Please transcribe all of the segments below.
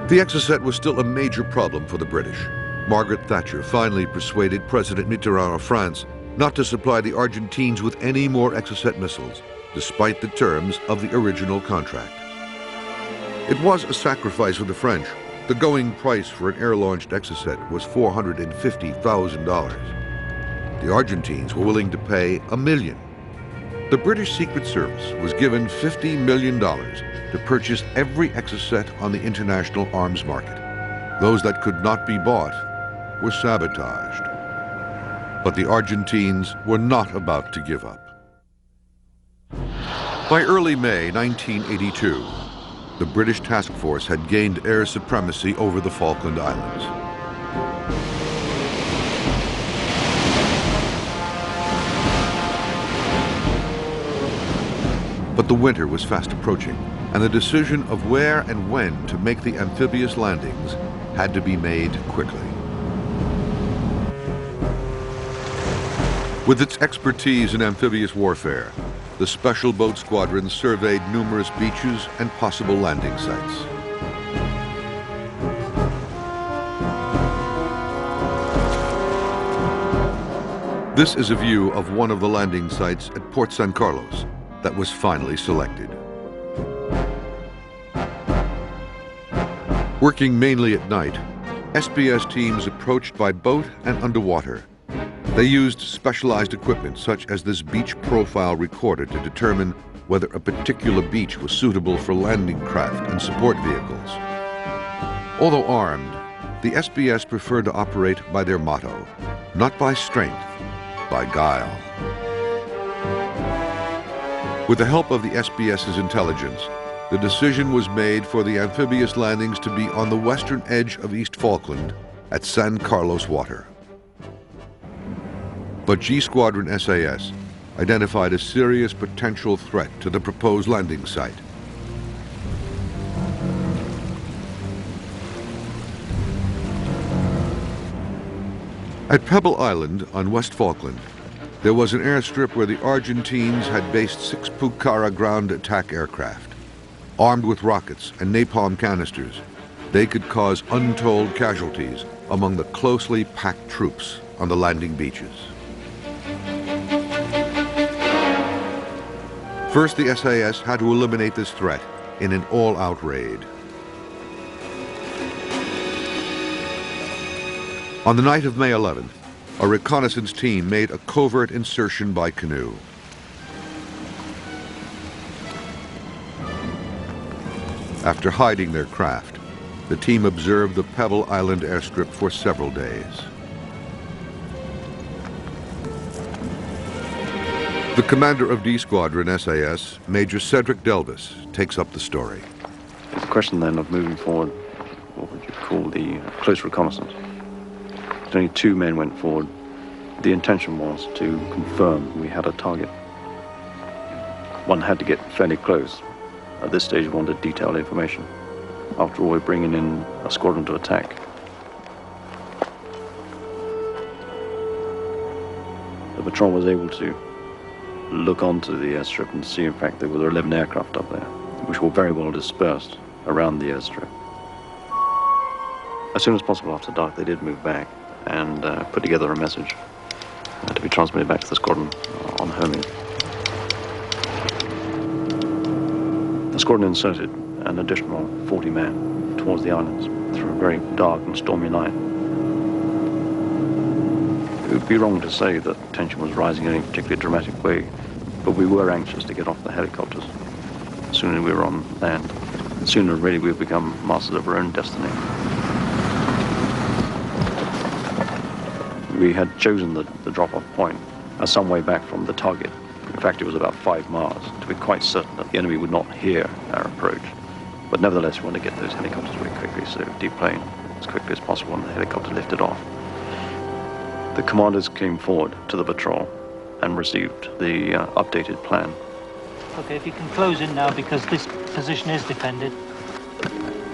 The Exocet was still a major problem for the British. Margaret Thatcher finally persuaded President Mitterrand of France not to supply the Argentines with any more Exocet missiles, despite the terms of the original contract. It was a sacrifice for the French. The going price for an air-launched Exocet was $450,000. The Argentines were willing to pay $1 million. The British Secret Service was given $50 million to purchase every Exocet on the international arms market. Those that could not be bought were sabotaged. But the Argentines were not about to give up. By early May 1982, the British task force had gained air supremacy over the Falkland Islands. But the winter was fast approaching, and the decision of where and when to make the amphibious landings had to be made quickly. With its expertise in amphibious warfare, the Special Boat Squadron surveyed numerous beaches and possible landing sites. This is a view of one of the landing sites at Port San Carlos that was finally selected. Working mainly at night, SBS teams approached by boat and underwater. They used specialized equipment such as this beach profile recorder to determine whether a particular beach was suitable for landing craft and support vehicles. Although armed, the SBS preferred to operate by their motto, not by strength, by guile. With the help of the SBS's intelligence, the decision was made for the amphibious landings to be on the western edge of East Falkland at San Carlos Water. But G Squadron SAS identified a serious potential threat to the proposed landing site. At Pebble Island on West Falkland, there was an airstrip where the Argentines had based 6 Pucara ground attack aircraft. Armed with rockets and napalm canisters, they could cause untold casualties among the closely packed troops on the landing beaches. First, the SAS had to eliminate this threat in an all-out raid. On the night of May 11th, a reconnaissance team made a covert insertion by canoe. After hiding their craft, the team observed the Pebble Island airstrip for several days. The commander of D Squadron SAS, Major Cedric Delvis, takes up the story. It's a question then of moving forward, what would you call the close reconnaissance. Only 2 men went forward. The intention was to confirm we had a target. One had to get fairly close. At this stage, we wanted detailed information. After all, we're bringing in a squadron to attack. The patrol was able to look onto the airstrip and see, in fact, there were 11 aircraft up there, which were very well dispersed around the airstrip. As soon as possible after dark, they did move back and put together a message to be transmitted back to the squadron on Hermes. The squadron inserted an additional 40 men towards the islands through a very dark and stormy night. It would be wrong to say that tension was rising in any particularly dramatic way, but we were anxious to get off the helicopters. As soon as we were on land, the sooner really we would become masters of our own destiny. We had chosen the drop-off point some way back from the target. In fact, it was about 5 miles, to be quite certain that the enemy would not hear our approach. But nevertheless, we wanted to get those helicopters very quickly, so deplane as quickly as possible, and the helicopter lifted off. The commanders came forward to the patrol and received the updated plan. Okay, if you can close in now, because this position is defended.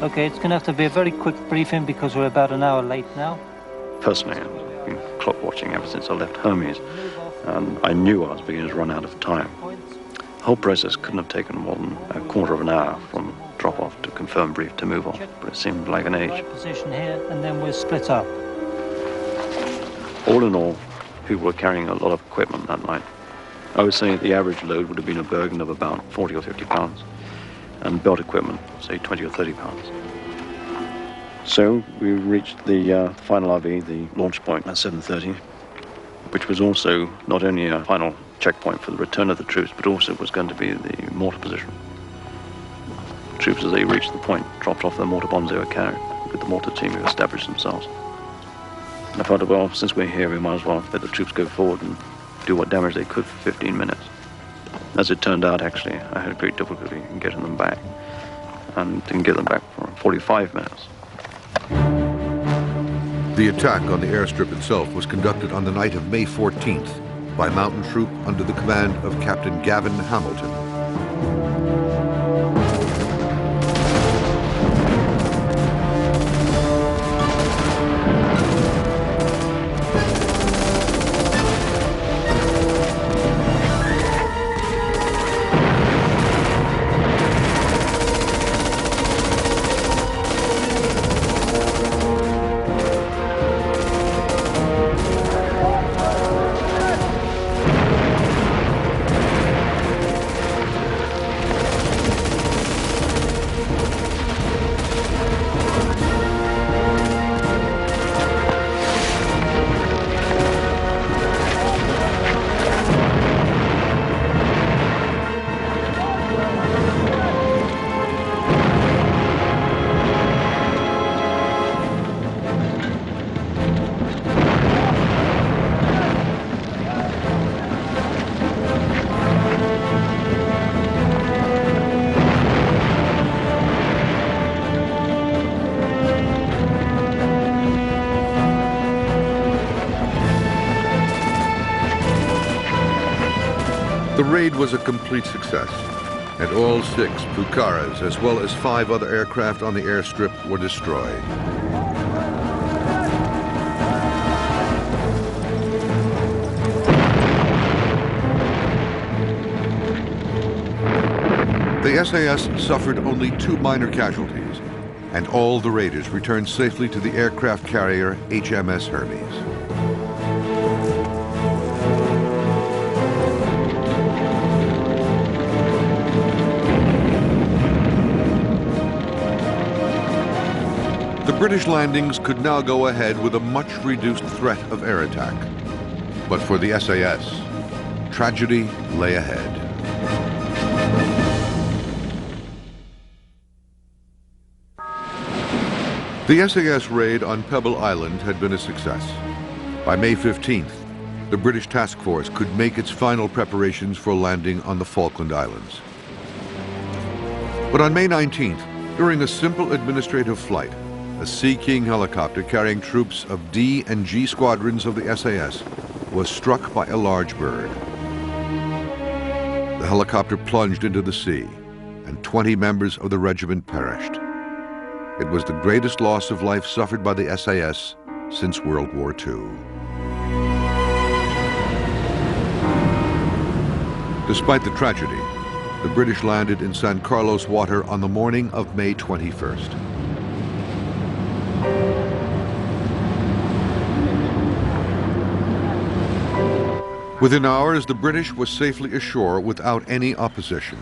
Okay, it's going to have to be a very quick briefing because we're about an hour late now. Personally, I've been clock watching ever since I left Hermes, and I knew I was beginning to run out of time. The whole process couldn't have taken more than a quarter of an hour from drop off to confirm brief to move on, but it seemed like an age. Right position here, and then we'll split up. All in all, people were carrying a lot of equipment that night. I would say the average load would have been a Bergen of about 40 or 50 pounds, and belt equipment, say 20 or 30 pounds. So we reached the final RV, the launch point, at 7:30, which was also not only a final checkpoint for the return of the troops, but also was going to be the mortar position. Troops, as they reached the point, dropped off their mortar bombs they were carrying, with the mortar team who established themselves. And I thought, well, since we're here, we might as well let the troops go forward and do what damage they could for 15 minutes. As it turned out, actually, I had great difficulty in getting them back, and didn't get them back for 45 minutes. The attack on the airstrip itself was conducted on the night of May 14th by mountain troop under the command of Captain Gavin Hamilton. The raid was a complete success, and all 6 Pukaras, as well as 5 other aircraft on the airstrip, were destroyed. The SAS suffered only 2 minor casualties, and all the raiders returned safely to the aircraft carrier HMS Hermes. The British landings could now go ahead with a much reduced threat of air attack. But for the SAS, tragedy lay ahead. The SAS raid on Pebble Island had been a success. By May 15th, the British task force could make its final preparations for landing on the Falkland Islands. But on May 19th, during a simple administrative flight, a Sea King helicopter carrying troops of D and G squadrons of the SAS was struck by a large bird. The helicopter plunged into the sea, and 20 members of the regiment perished. It was the greatest loss of life suffered by the SAS since World War II. Despite the tragedy, the British landed in San Carlos water on the morning of May 21st. Within hours, the British were safely ashore without any opposition.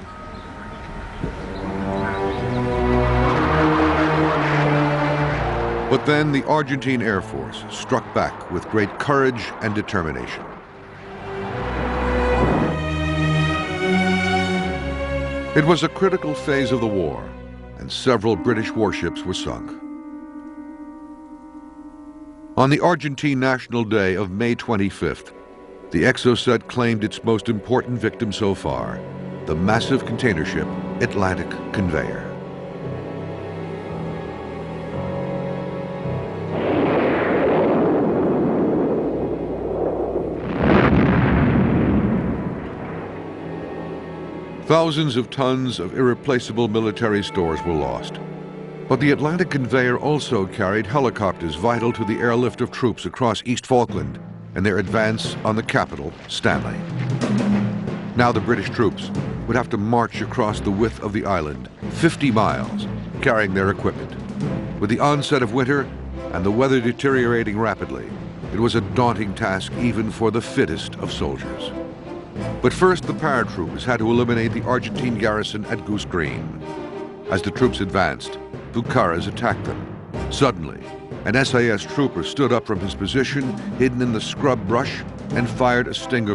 But then the Argentine Air Force struck back with great courage and determination. It was a critical phase of the war, and several British warships were sunk. On the Argentine National Day of May 25th, the Exocet claimed its most important victim so far, the massive container ship Atlantic Conveyor. Thousands of tons of irreplaceable military stores were lost. But the Atlantic Conveyor also carried helicopters vital to the airlift of troops across East Falkland and their advance on the capital, Stanley. Now the British troops, would have to march across the width of the island, 50 miles, carrying their equipment. With the onset of winter and the weather deteriorating rapidly, it was a daunting task even for the fittest of soldiers. But first, the paratroopers had to eliminate the Argentine garrison at Goose Green. As the troops advanced, Pucarás attacked them. Suddenly, an SAS trooper stood up from his position, hidden in the scrub brush, and fired a Stinger